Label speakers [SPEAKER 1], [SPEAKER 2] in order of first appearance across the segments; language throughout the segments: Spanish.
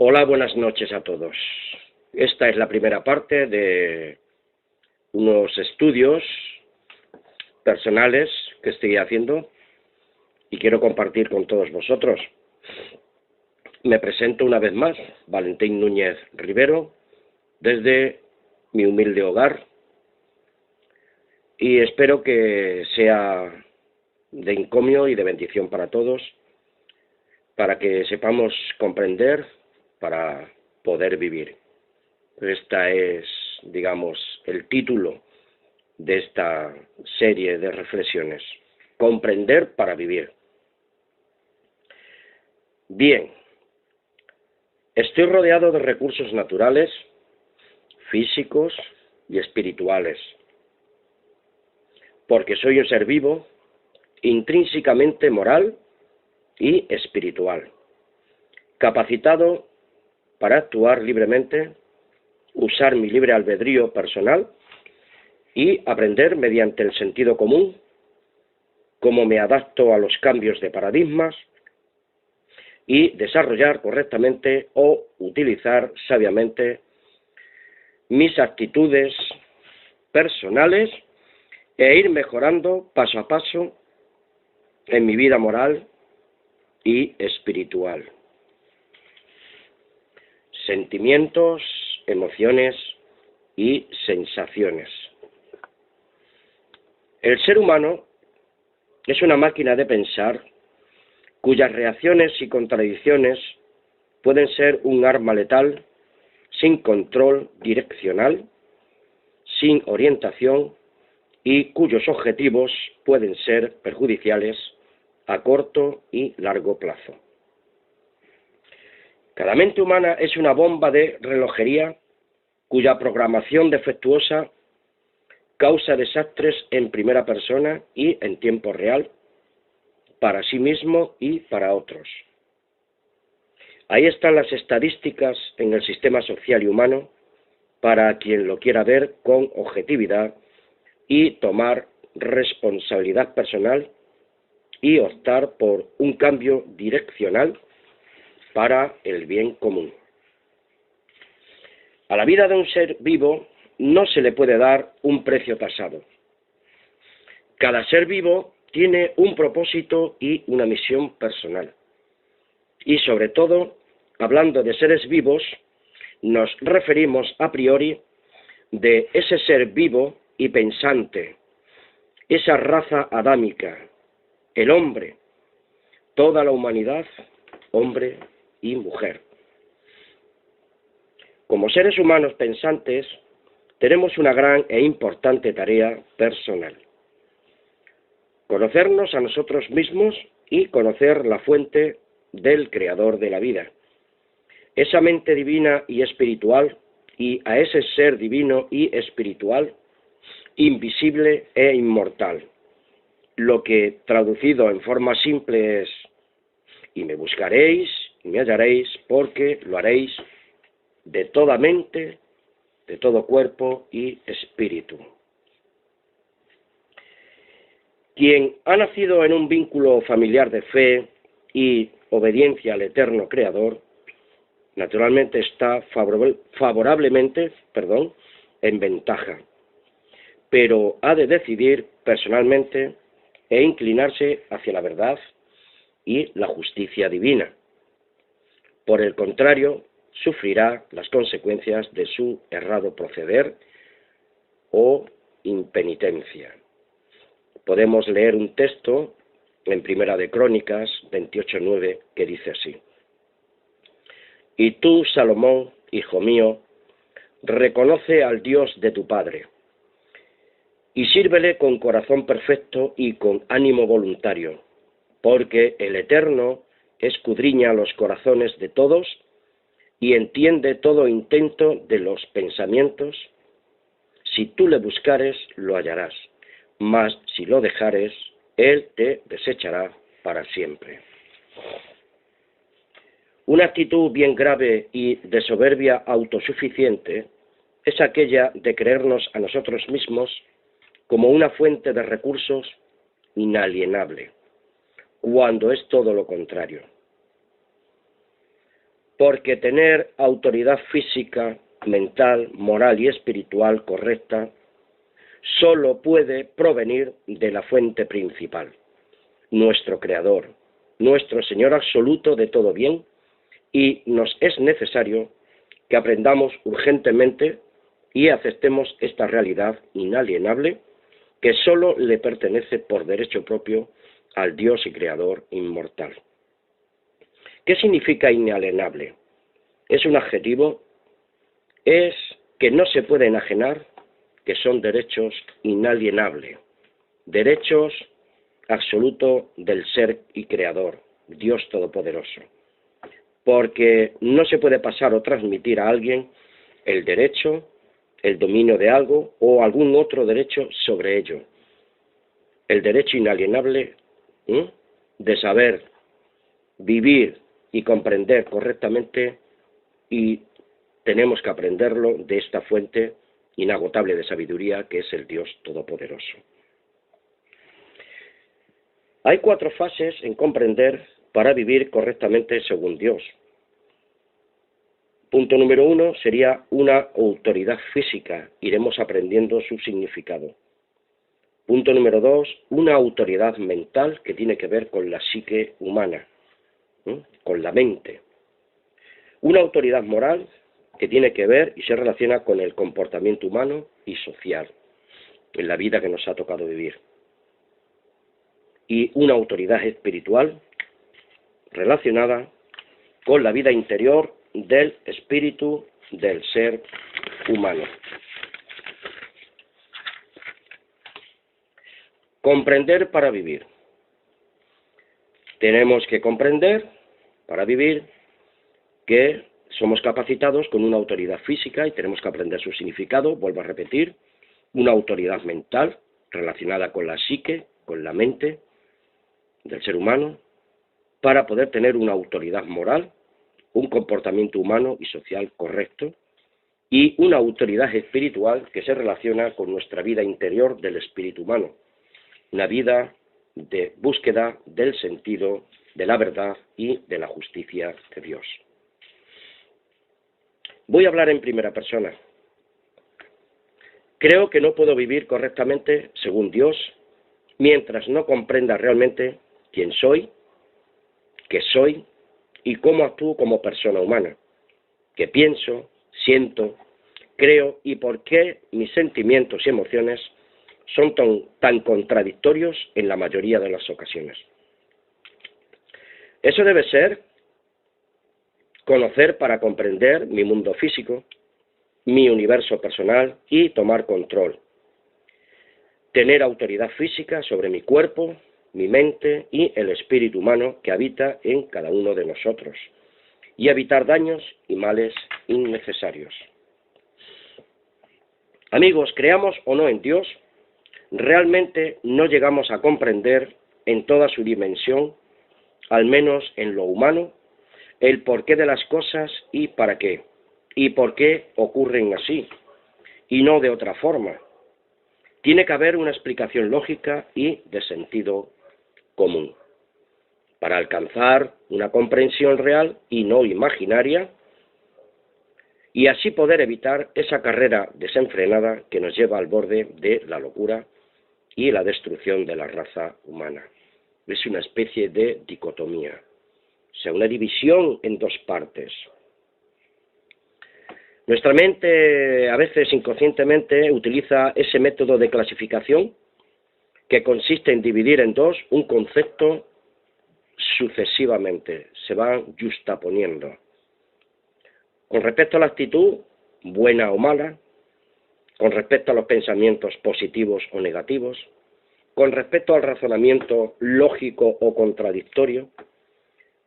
[SPEAKER 1] Hola, buenas noches a todos. Esta es la primera parte de unos estudios personales que estoy haciendo y quiero compartir con todos vosotros. Me presento una vez más, Valentín Núñez Rivero, desde mi humilde hogar, y espero que sea de encomio y de bendición para todos, para que sepamos comprender, para poder vivir. Esta es, digamos, el título de esta serie de reflexiones. Comprender para vivir. Bien, estoy rodeado de recursos naturales, físicos y espirituales, porque soy un ser vivo, intrínsecamente moral y espiritual, capacitado para actuar libremente, usar mi libre albedrío personal y aprender mediante el sentido común cómo me adapto a los cambios de paradigmas y desarrollar correctamente o utilizar sabiamente mis actitudes personales e ir mejorando paso a paso en mi vida moral y espiritual. Sentimientos, emociones y sensaciones. El ser humano es una máquina de pensar cuyas reacciones y contradicciones pueden ser un arma letal, sin control direccional, sin orientación y cuyos objetivos pueden ser perjudiciales a corto y largo plazo. Cada mente humana es una bomba de relojería cuya programación defectuosa causa desastres en primera persona y en tiempo real, para sí mismo y para otros. Ahí están las estadísticas en el sistema social y humano para quien lo quiera ver con objetividad y tomar responsabilidad personal y optar por un cambio direccional para el bien común. A la vida de un ser vivo no se le puede dar un precio tasado. Cada ser vivo tiene un propósito y una misión personal. Y sobre todo, hablando de seres vivos, nos referimos a priori de ese ser vivo y pensante, esa raza adámica, el hombre, toda la humanidad, hombre y mujer. Como seres humanos pensantes, tenemos una gran e importante tarea personal. Conocernos a nosotros mismos y conocer la fuente del creador de la vida. Esa mente divina y espiritual, y a ese ser divino y espiritual, invisible e inmortal. Lo que traducido en forma simple es: y me buscaréis y me hallaréis, porque lo haréis de toda mente, de todo cuerpo y espíritu. Quien ha nacido en un vínculo familiar de fe y obediencia al eterno Creador, naturalmente está favorablemente en ventaja, pero ha de decidir personalmente e inclinarse hacia la verdad y la justicia divina. Por el contrario, sufrirá las consecuencias de su errado proceder o impenitencia. Podemos leer un texto en Primera de Crónicas 28:9 que dice así: Y tú, Salomón, hijo mío, reconoce al Dios de tu Padre, y sírvele con corazón perfecto y con ánimo voluntario, porque el Eterno escudriña los corazones de todos y entiende todo intento de los pensamientos. Si tú le buscares, lo hallarás, mas si lo dejares, él te desechará para siempre. Una actitud bien grave y de soberbia autosuficiente es aquella de creernos a nosotros mismos como una fuente de recursos inalienable, cuando es todo lo contrario. porque tener autoridad física, mental, moral y espiritual correcta solo puede provenir de la fuente principal, nuestro Creador, nuestro Señor absoluto de todo bien, y nos es necesario que aprendamos urgentemente y aceptemos esta realidad inalienable que solo le pertenece por derecho propio al Dios y Creador inmortal. ¿Qué significa inalienable? Es un adjetivo, es que no se puede enajenar, que son derechos inalienables, derechos absolutos del Ser y Creador, Dios Todopoderoso. Porque no se puede pasar o transmitir a alguien el derecho, el dominio de algo o algún otro derecho sobre ello. El derecho inalienable de saber vivir y comprender correctamente, y tenemos que aprenderlo de esta fuente inagotable de sabiduría que es el Dios Todopoderoso. Hay 4 fases en comprender para vivir correctamente según Dios. Punto número 1 sería una autoridad física, iremos aprendiendo su significado. Punto número 2, una autoridad mental que tiene que ver con la psique humana, con la mente. Una autoridad moral que tiene que ver y se relaciona con el comportamiento humano y social en la vida que nos ha tocado vivir. Y una autoridad espiritual relacionada con la vida interior del espíritu del ser humano. Comprender para vivir. Tenemos que comprender para vivir que somos capacitados con una autoridad física y tenemos que aprender su significado, vuelvo a repetir, una autoridad mental relacionada con la psique, con la mente del ser humano, para poder tener una autoridad moral, un comportamiento humano y social correcto, y una autoridad espiritual que se relaciona con nuestra vida interior del espíritu humano, una vida de búsqueda del sentido, de la verdad y de la justicia de Dios. Voy a hablar en primera persona. Creo que no puedo vivir correctamente según Dios mientras no comprenda realmente quién soy, qué soy y cómo actúo como persona humana, qué pienso, siento, creo y por qué mis sentimientos y emociones son tan contradictorios en la mayoría de las ocasiones. Eso debe ser conocer para comprender mi mundo físico, mi universo personal y tomar control. Tener autoridad física sobre mi cuerpo, mi mente y el espíritu humano que habita en cada uno de nosotros, y evitar daños y males innecesarios. Amigos, creamos o no en Dios, realmente no llegamos a comprender en toda su dimensión, al menos en lo humano, el porqué de las cosas y para qué, y por qué ocurren así, y no de otra forma. Tiene que haber una explicación lógica y de sentido común. Para alcanzar una comprensión real y no imaginaria, y así poder evitar esa carrera desenfrenada que nos lleva al borde de la locura y la destrucción de la raza humana. Es una especie de dicotomía, o sea, una división en 2 partes. Nuestra mente, a veces inconscientemente, utiliza ese método de clasificación que consiste en dividir en 2 un concepto sucesivamente, se van justaponiendo. Con respecto a la actitud, buena o mala, con respecto a los pensamientos positivos o negativos, con respecto al razonamiento lógico o contradictorio,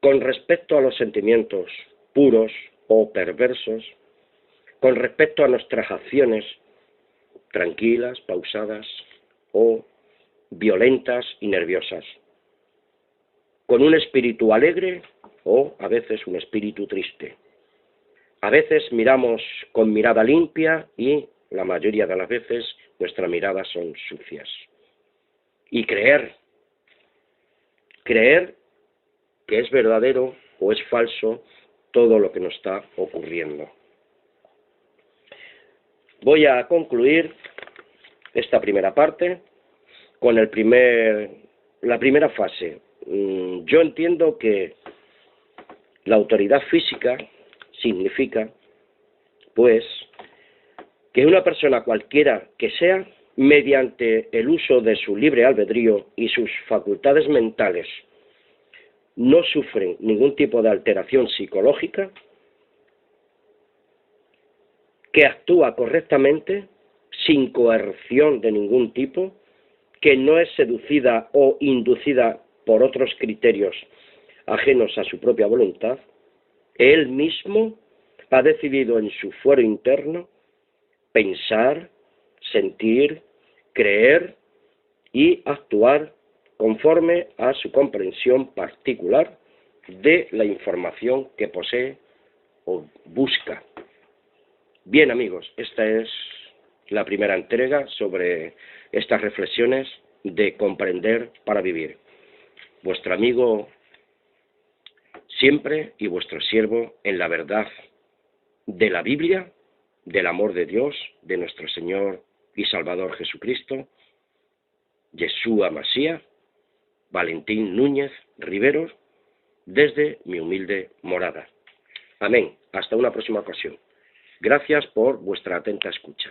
[SPEAKER 1] con respecto a los sentimientos puros o perversos, con respecto a nuestras acciones tranquilas, pausadas o violentas y nerviosas, con un espíritu alegre o a veces un espíritu triste. A veces miramos con mirada limpia y la mayoría de las veces nuestras miradas son sucias. Y creer que es verdadero o es falso todo lo que nos está ocurriendo. Voy a concluir esta primera parte con la primera fase. Yo entiendo que la autoridad física significa, pues, que una persona cualquiera que sea, mediante el uso de su libre albedrío y sus facultades mentales, no sufren ningún tipo de alteración psicológica, que actúa correctamente, sin coerción de ningún tipo, que no es seducida o inducida por otros criterios ajenos a su propia voluntad, él mismo ha decidido en su fuero interno pensar, sentir, creer y actuar conforme a su comprensión particular de la información que posee o busca. Bien, amigos, esta es la primera entrega sobre estas reflexiones de comprender para vivir. Vuestro amigo siempre y vuestro siervo en la verdad de la Biblia, del amor de Dios, de nuestro Señor y Salvador Jesucristo, Yeshua Masía, Valentín Núñez Riveros, desde mi humilde morada. Amén. Hasta una próxima ocasión. Gracias por vuestra atenta escucha.